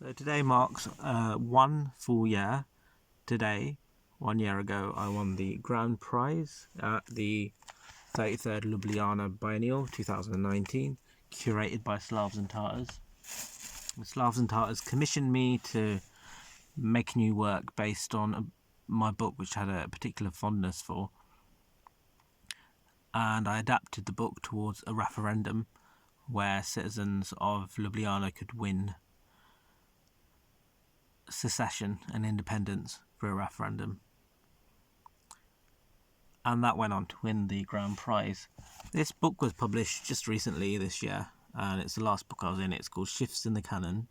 So today marks one full year. Today, 1 year ago, I won the grand prize at the 33rd Ljubljana Biennial 2019, curated by Slavs and Tartars. The Slavs and Tartars commissioned me to make new work based on my book, which I had a particular fondness for. And I adapted the book towards a referendum where citizens of Ljubljana could win secession and independence for a referendum. And that went on to win the grand prize. This book was published just recently this year, and it's the last book I was in. It's called Shifts in the Canon,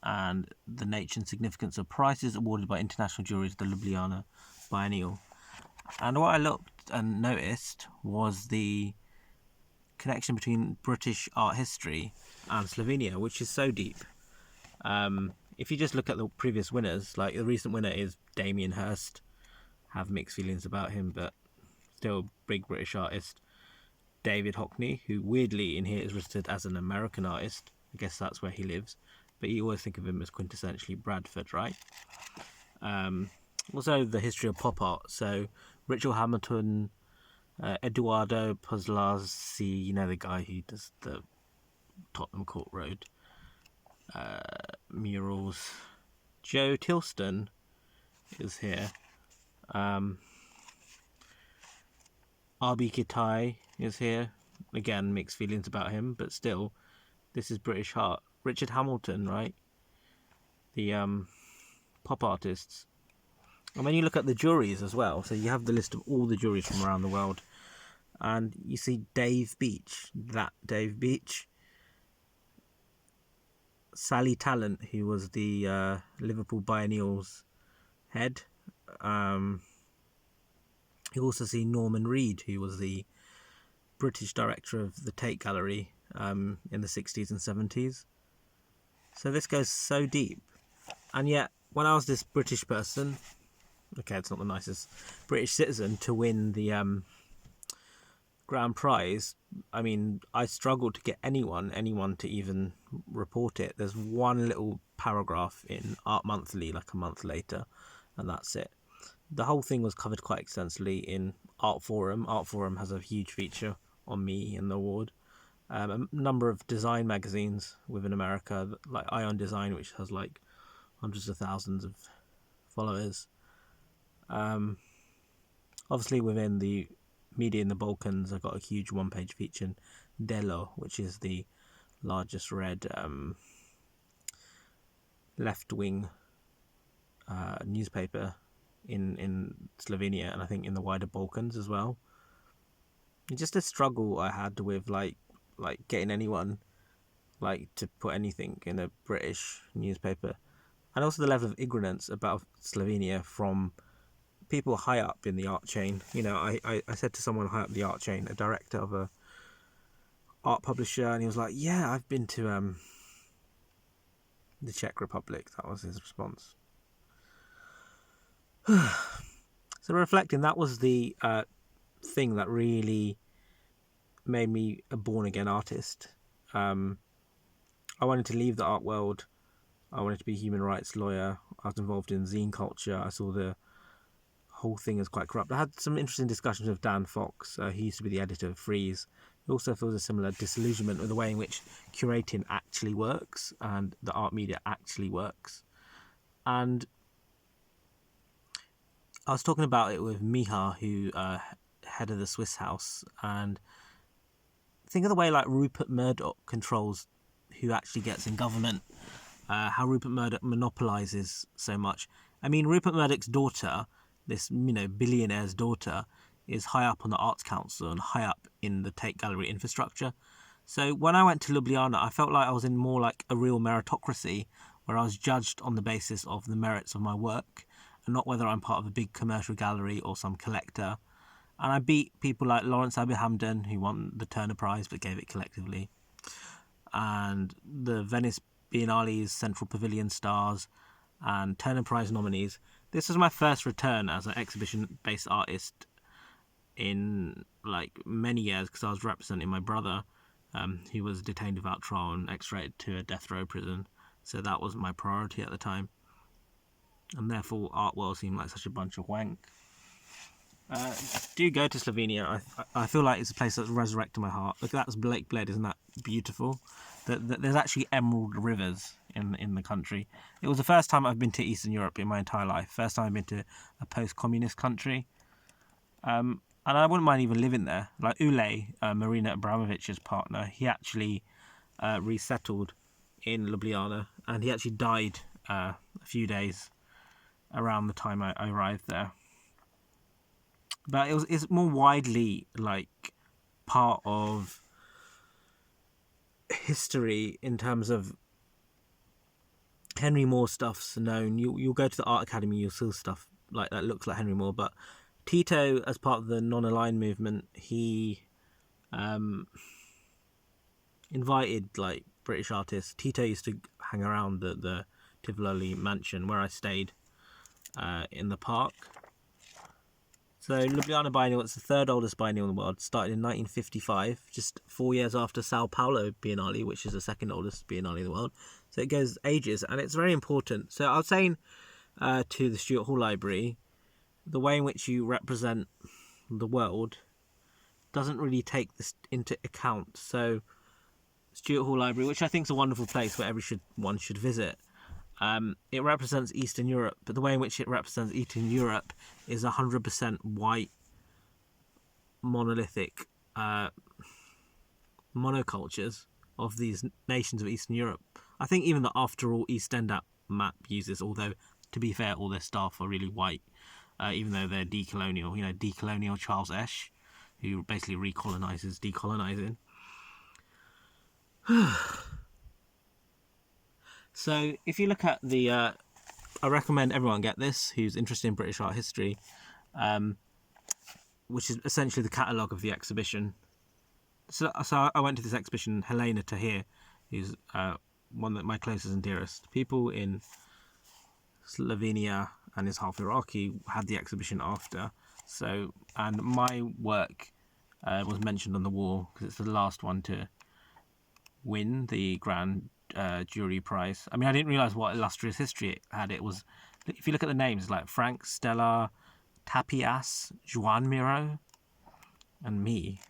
and the nature and significance of prizes awarded by international juries at the Ljubljana Biennial. And what I looked and noticed was the connection between British art history and Slovenia, which is so deep. If you just look at the previous winners, like the recent winner is Damien Hirst. Have mixed feelings about him, but still a big British artist. David Hockney, who weirdly in here is listed as an American artist. I guess that's where he lives, but you always think of him as quintessentially Bradford, right? Also, the history of pop art. So, Richard Hamilton, Eduardo Pozlazzi, you know, the guy who does the Tottenham Court Road murals. Joe Tilston is here. RB Kitai is here. Again, mixed feelings about him, but still, this is British art. Richard Hamilton, right? The pop artists. And when you look at the juries as well, so you have the list of all the juries from around the world, and you see Dave Beach, that Dave Beach. Sally Talent, who was the Liverpool Biennial's head. You also see Norman Reed, who was the British director of the Tate Gallery in the 60s and 70s. So this goes so deep. And yet, when I was this British person, okay, it's not the nicest, British citizen to win the grand prize, I mean, I struggled to get anyone to even report it. There's one little paragraph in Art Monthly like a month later, and that's it. The whole thing was covered quite extensively in Art Forum. Art Forum has a huge feature on me and the award. A number of design magazines within America, like Ion Design, which has like hundreds of thousands of followers. Obviously, within the media in the Balkans, I got a huge one-page feature in Delo, which is the largest read left-wing newspaper in Slovenia, and I think in the wider Balkans as well. It's just a struggle I had with like getting anyone to put anything in a British newspaper, and also the level of ignorance about Slovenia from people high up in the art chain. You know, I said to someone high up the art chain, a director of a art publisher, and he was like, "Yeah, I've been to the Czech Republic." That was his response. So reflecting, that was the thing that really made me a born-again artist. I wanted to leave the art world. I wanted to be a human rights lawyer. I was involved in zine culture. I saw the whole thing as quite corrupt. I had some interesting discussions with Dan Fox. He used to be the editor of Freeze. He also feels a similar disillusionment with the way in which curating actually works and the art media actually works. And I was talking about it with Miha, who head of the Swiss House, and think of the way like Rupert Murdoch controls who actually gets in government, how Rupert Murdoch monopolises so much. I mean, Rupert Murdoch's daughter, this billionaire's daughter, is high up on the Arts Council and high up in the Tate Gallery infrastructure. So when I went to Ljubljana, I felt like I was in more like a real meritocracy, where I was judged on the basis of the merits of my work, and not whether I'm part of a big commercial gallery or some collector. And I beat people like Lawrence Abihamden, who won the Turner Prize but gave it collectively, and the Venice Biennale's Central Pavilion stars and Turner Prize nominees. This was my first return as an exhibition-based artist in like many years, because I was representing my brother, who was detained without trial and extradited to a death row prison So that was my priority at the time. And therefore art world seemed like such a bunch of wank. Do go to Slovenia. I feel like it's a place that's resurrected my heart. Look, that's Lake Bled, isn't that beautiful? There's actually emerald rivers in the country. It was the first time I've been to Eastern Europe in my entire life. First time I've been to a post-communist country. And I wouldn't mind even living there. Like Ule, Marina Abramovich's partner, he actually resettled in Ljubljana, and he actually died a few days around the time I arrived there. But it's more widely like part of history in terms of Henry Moore stuff's known. You'll go to the art academy, you'll see stuff like that looks like Henry Moore. But Tito, as part of the non-aligned movement, he invited like British artists. Tito used to hang around the Tivoli mansion where I stayed in the park. So Ljubljana Biennial, it's the third oldest biennial in the world. Started in 1955, just 4 years after Sao Paulo Biennale, which is the second oldest biennale in the world. So it goes ages, and it's very important. So I was saying to the Stuart Hall Library, the way in which you represent the world doesn't really take this into account. So Stuart Hall Library, which I think is a wonderful place where one should visit, it represents Eastern Europe, but the way in which it represents Eastern Europe is 100% white, monolithic monocultures of these nations of Eastern Europe. I think even the After All EastEnders map uses, although to be fair, all their staff are really white, even though they're decolonial. You know, decolonial Charles Esch, who basically recolonizes decolonizing. So if you look at the, I recommend everyone get this who's interested in British art history, which is essentially the catalogue of the exhibition. So I went to this exhibition. Helena Tahir, who's one of my closest and dearest people in Slovenia and is half Iraqi, had the exhibition after. So, and my work was mentioned on the wall because it's the last one to win the Grand Jury Prize. I mean, I didn't realise what illustrious history it had. It was, if you look at the names, like Frank, Stella, Tapias, Joan Miro, and me.